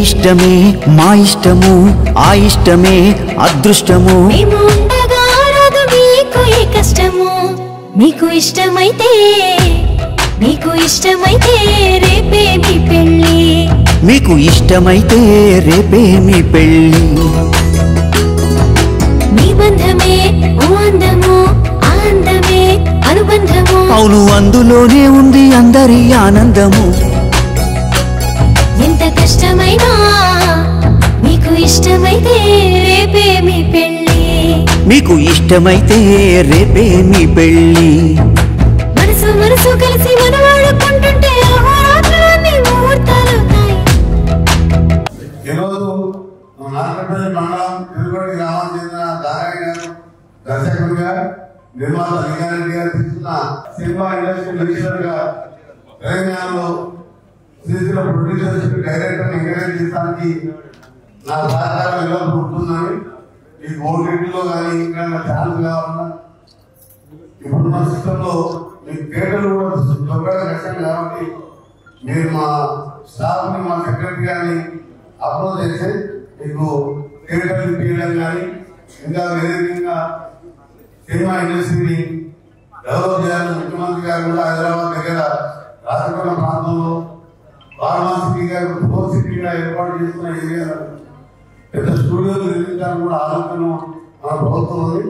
ఇష్టమే మా ఇష్టము ఆ ఇష్టమే అదృష్టము మేము ఉండగా రాదు మీకు ఏ కష్టము మీకు ఇష్టమైతే రేపే మీ పెళ్ళి మీకు ఇష్టమైతే రేపే మీ పెళ్ళి మీ బంధమే ఓ అందము ఆనందమే అనుబంధము అవును అందులోనే ఉంది అందరి ఆనందము ఎంత కష్టమైనా మీకు ఇష్టమైతే రేపే మీ పెళ్ళి మీకు ఇష్టమైతే రేపే మీ పెళ్ళి మనసు మనసు కలిసి మనవాడుకుంటుంటే అహోరాత్రులన్నీ ముహూర్తాలవుతాయి. ఈరోజు నారాయణపల్లి మండలం తిరుపతి గ్రామానికి చెందిన దారాయణ గారు దర్శకుడిగా నిర్మాత లింగారెడ్డి గారు తీసుకున్న సినిమా ఇండస్ట్రీ లెక్చరర్ గా తెలంగాణలో సినిమా ప్రొడ్యూసర్స్ డైరెక్టర్ ఎంకరేజ్ చేయడానికి నా సహకారం ఎలా ఉంటుందని ఈ ఓటీటీలో కానీ ఇంకా ఛానల్ కావాలన్నా ఇప్పుడున్న సిస్టంలో మీ థియేటర్లు కూడా తొందరగా కష్టం కాబట్టి మీరు మా స్టాఫ్ ని మా సెక్రటరీ గారిని అప్రోచ్ చేసి మీకు థియేటర్లు తీయడం కానీ ఇంకా వేరే విధంగా సినిమా ఇండస్ట్రీని డెవలప్ చేయాలని ముఖ్యమంత్రి గారు కూడా హైదరాబాద్ దగ్గర రాజకొండ ప్రాంతంలో వారణాసి గారు 4 సిటీగా ఏర్పాటు చేస్తున్న ఏరియాలో పెద్ద స్టూడియోలు నిర్మించాలని కూడా ఆలోచన మన ప్రభుత్వం ఉంది.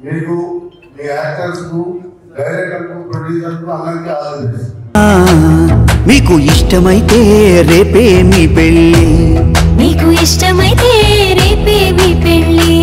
మీకు మీ యాక్టర్స్ కు డైరెక్టర్ కు ప్రొడ్యూసర్ కు అందరికీ ఆలోచిస్తాం. మీకు ఇష్టమైతే రేపే మీ పెళ్ళి మీకు ఇష్టమైతే రేపే మీ పెళ్ళి